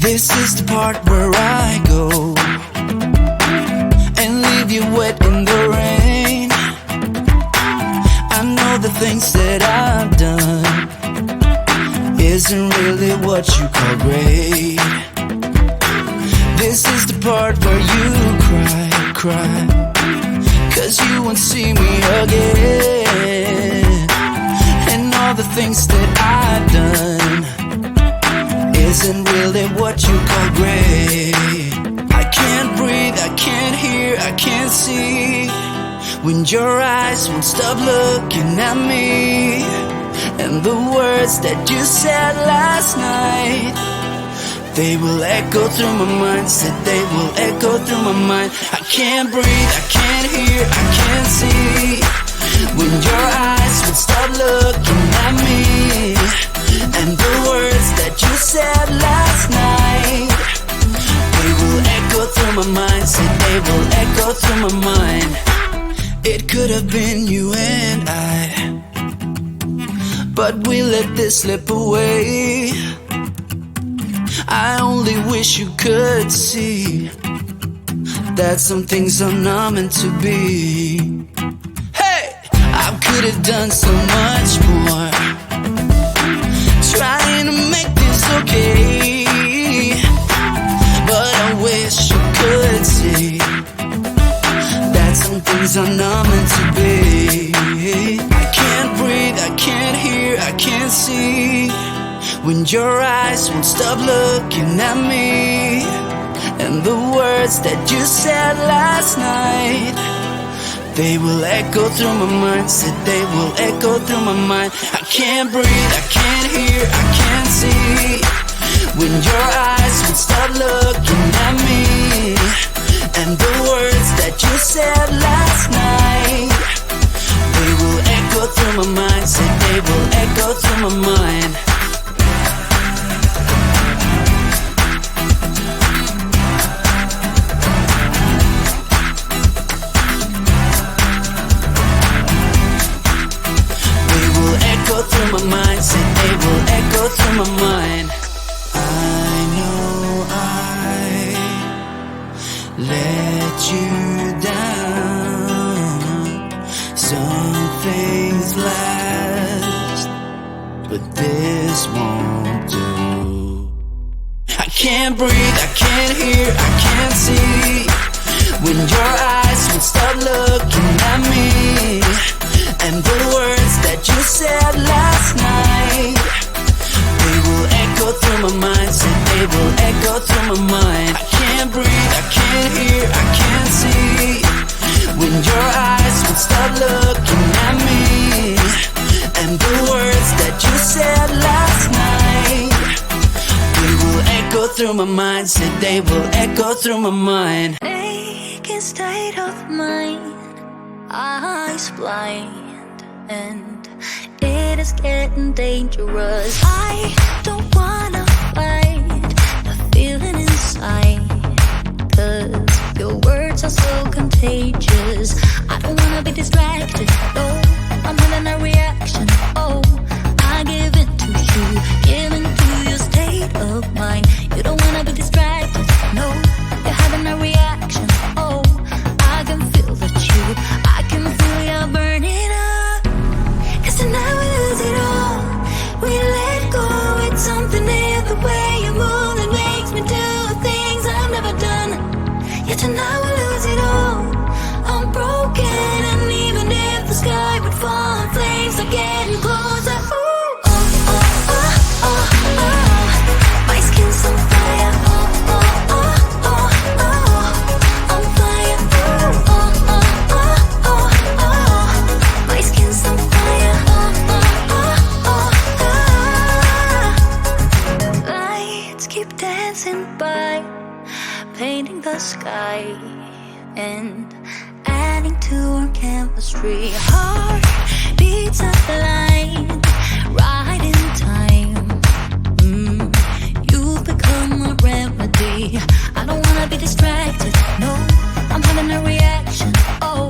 This is the part where I go and leave you wet in the rain. I know the things that I've done isn't really what you call great. This is the part where you cry, 'cause you won't see me again. And all the things that I've done isn't really what you call great. I can't breathe, I can't hear, I can't see when your eyes won't stop looking at me. And the words that you said last night, they will echo through my mind. Said they will echo through my mind. I can't breathe, I can't hear, I can't see when your eyes would stop looking at me. And the words that you said last night, they will echo through my mind. Said they will echo through my mind. It could have been you and I, but we let this slip away. I only wish you could see that some things are not meant to be. Hey, I could have done so much more, trying to make this okay, but I wish you could see that some things are not meant to be. I can't breathe, I can't hear, I can't see when your eyes won't stop looking at me. And the words that you said last night, they will echo through my mind. Said they will echo through my mind. I can't breathe, I can't hear, I can't see when your eyes would stop looking at me. And the words that you said last night, they will echo through my mind. Said they will echo through my mind. Through my mind, say they will echo through my mind. I know I let you down. Some things last, but this won't do. I can't breathe, I can't hear, I can't see when your eyes would stop looking at me. And the words that you said last night, they will echo through my mind. Said they will echo through my mind. I can't breathe, I can't hear, I can't see when your eyes would stop looking at me. And the words that you said last night, they will echo through my mind. Said they will echo through my mind. Aching state of mind, eyes blind, and it is getting dangerous. I don't wanna fight the feeling inside, 'cause your words are so contagious. I don't wanna be distracted, no, I'm having a reaction. Oh, I give in to you, give in to your state of mind. You don't wanna be distracted, no, you're having a reaction. Oh, I can feel that I can feel you burning up. 'Cause tonight we lose it all. We let go, it's something in the way you move that makes me do things I've never done. Yeah, tonight we lose it all. I'm broken, and even if the sky would fall, flames are getting closer. Ooh, oh, oh, oh, oh, oh. My skin's on fire. Oh, oh, oh, oh, oh. I'm fire. Ooh, oh, oh, oh, oh, oh. My skin's on fire. Oh, oh, oh, oh, oh. Lights keep dancing by, painting the sky and adding to our chemistry. Heart beats aligned, right in time. You've become a remedy. I don't wanna be distracted, no, I'm having a reaction. Oh,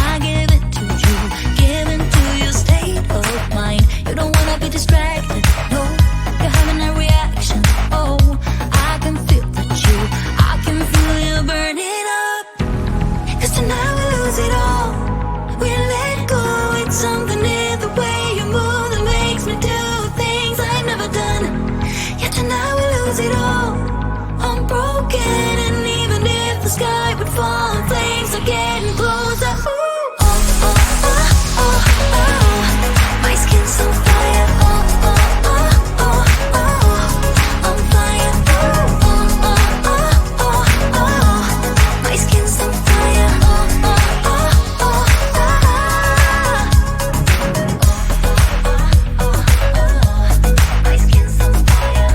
I give it to you, give into your state of mind. You don't wanna be distracted, no, you're having a reaction. Oh, I can fall, flames are getting closer. Ooh, oh, oh, oh, oh, oh. My skin's on fire. Oh, oh, oh, oh, oh. I'm fire. Oh, oh, oh, oh, oh, oh. My skin's on fire. Oh, oh, oh, oh, oh. My skin's on fire.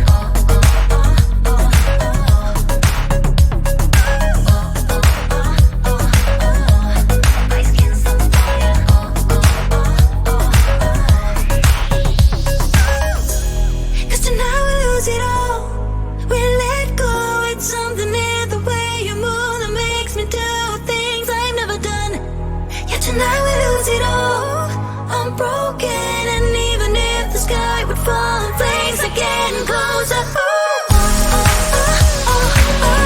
My skin's on fire. Cause tonight we lose it all. We let go. It's something in the way you move that makes me do things I've never done. Yeah, tonight we lose it all. I'm broken, and even if the sky would fall, flames are getting closer. Ooh, oh, oh, oh, oh.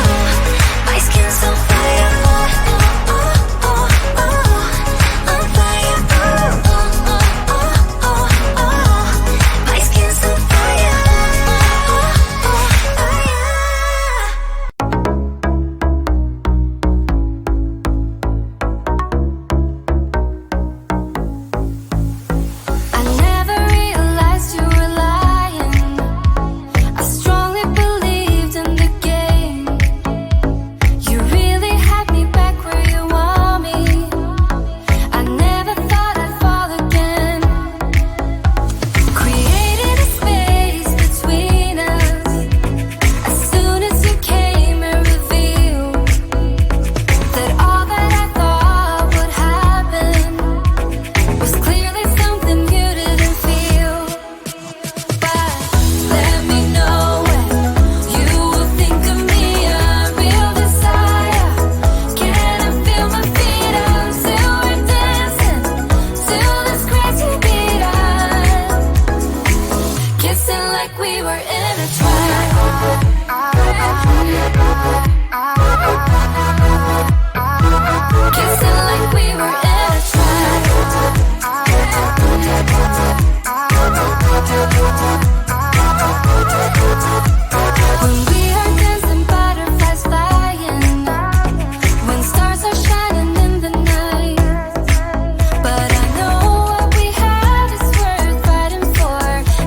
My skin's on fire. Oh, oh, oh, oh. I'm fire. Oh, oh, oh, oh, oh, oh. My skin's on fire. Oh, oh, oh, oh, I never realized you were lying. I strongly believed in the game. You really had me back where you want me. I never thought I'd fall again. Created a space between us. As soon as you came and revealed that all that I thought would happen was clearly something you didn't feel. But let me know when you will think of me, a real desire. Can I feel my feet until we're dancing, till this crazy beat up, kissing like we were intertwined, kissing like we were when we are dancing, butterflies flying, when stars are shining in the night. But I know what we had is worth fighting for,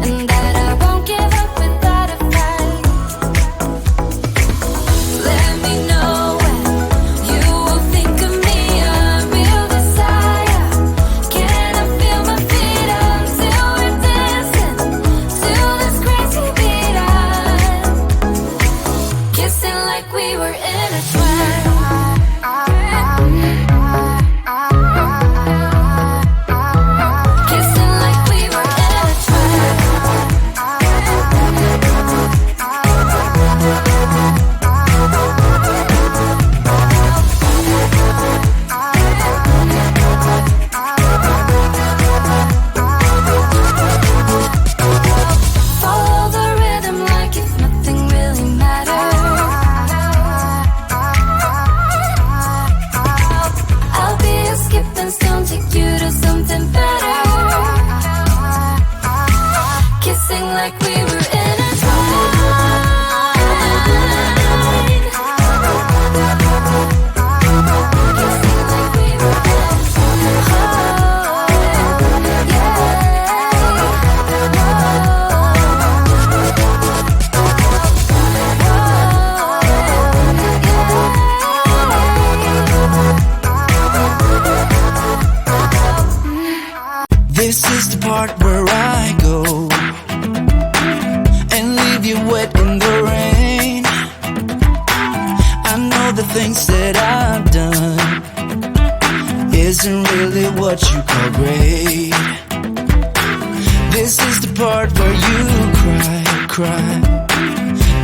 and that I won't give up without a fight. Let me know when you will think of me, a real desire. Can I feel my feet until we're dancing, till this crazy beat up, kissing like we were intertwined, kissing like we were follow the rhythm like if nothing really mattered. I'll be a skipping stone, take you to something better, kissing like we were intertwined, kissing like we were This is the part where I go and leave you wet in the rain. I know the things that I've done isn't really what you call great. This is the part where you cry,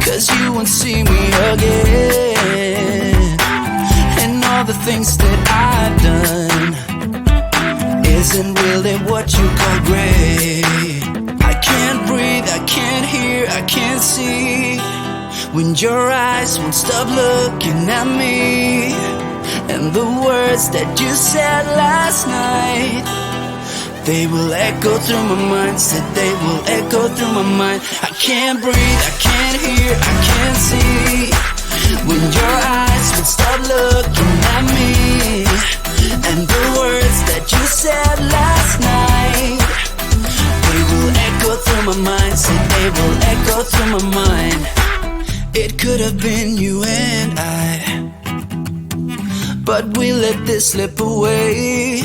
'cause you won't see me again. And all the things that I've done isn't really what you call great. I can't breathe, I can't hear, I can't see, when your eyes won't stop looking at me. And the words that you said last night, they will echo through my mind, said they will echo through my mind. I can't breathe, I can't hear, I can't see, when your eyes would stop looking at me, and the words that you said last night, they will echo through my mind. Say they will echo through my mind. It could have been you and I, but we let this slip away.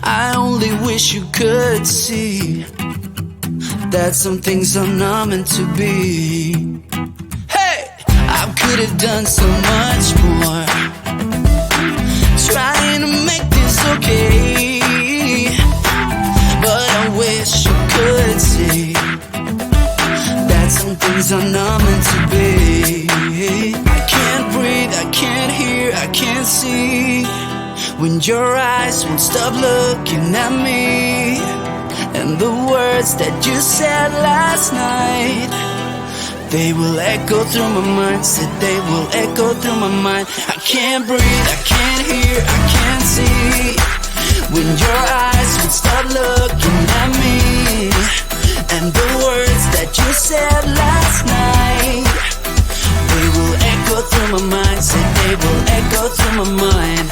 I only wish you could see that some things are not meant to be. Hey, I could have done so much more, trying to make this okay, but I wish you could see that some things are not meant to be. I can't breathe, I can't hear, I can't see, when your eyes won't stop looking at me, and the words that you said last night, they will echo through my mind. Said they will echo through my mind. I can't breathe, I can't hear, I can't see, when your eyes would stop looking at me, and the words that you said last night, they will echo through my mind. Said they will echo through my mind.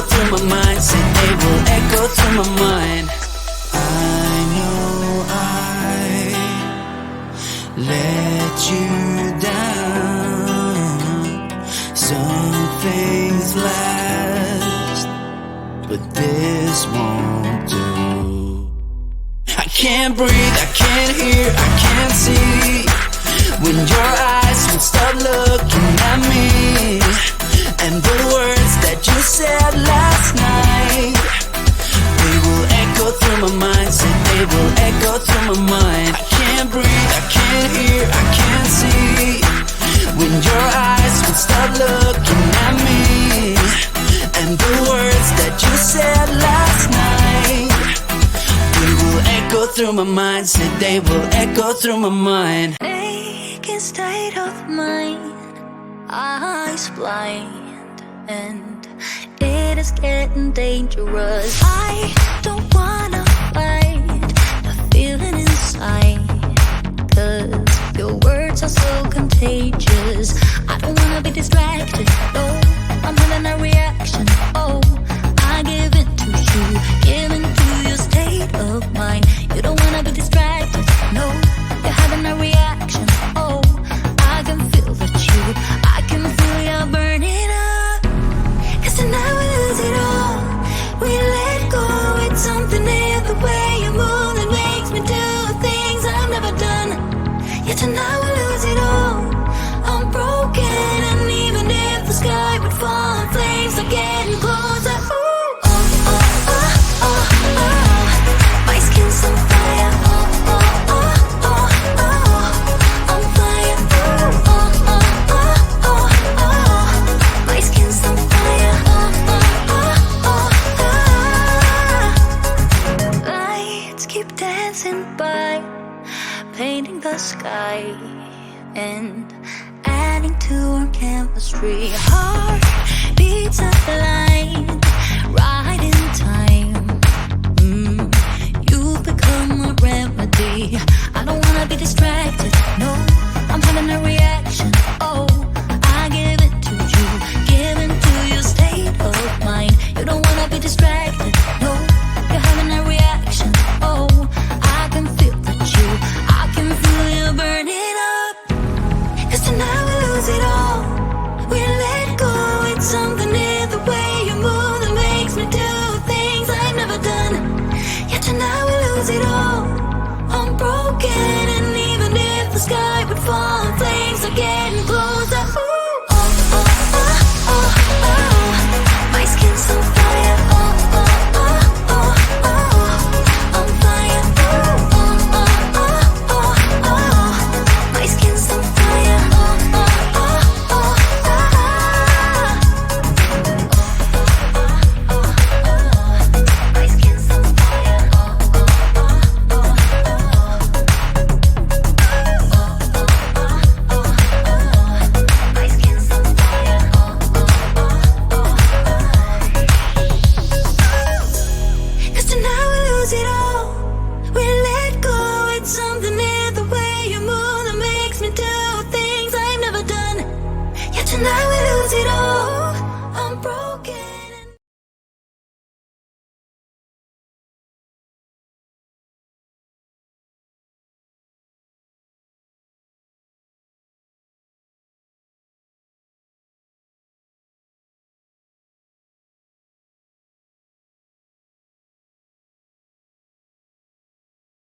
Through my mind, say they will echo through my mind. I know I let you down. Some things last, but this won't do. I can't breathe, I can't hear, I can't see, when your eyes would stop looking at me, and the words that you said last night, they will echo through my mind. Said they will echo through my mind. I can't breathe, I can't hear, I can't see, when your eyes would stop looking at me, and the words that you said last night, they will echo through my mind. Said they will echo through my mind. Aching state of mind, eyes blind, and it is getting dangerous. I don't wanna fight the feeling inside, 'cause your words are so contagious. I don't wanna be distracted, no, I'm having a reaction. Oh, I give in to you, give in to your state of mind. You don't wanna be distracted, no, you're having a reaction. Oh, I can feel the chill, I can feel you burning up. Tonight we lose it all, we let go. It's something in the way you move that makes me do things I've never done. Yeah, tonight we lose it all, I'm broken, and even if the sky would fall and flames are getting closer, ooh, oh, oh, oh, oh, oh, my skin's on fire, oh, oh, oh, oh, oh, I'm flying, ooh, oh, oh, oh, oh, oh, my skin's on fire. Keep dancing by, painting the sky and adding to our chemistry. Heart beats align, right in time. You've become a remedy. I don't wanna be distracted, no, I'm having a reaction. Oh, I give it to you, give into your state of mind. You don't wanna be distracted, no, you're having a reaction. Oh, I can feel the chill, I can feel you burning up. 'Cause tonight we lose it all, we let go. It's something in the way you move that makes me do things I've never done. Yeah, tonight we lose it all.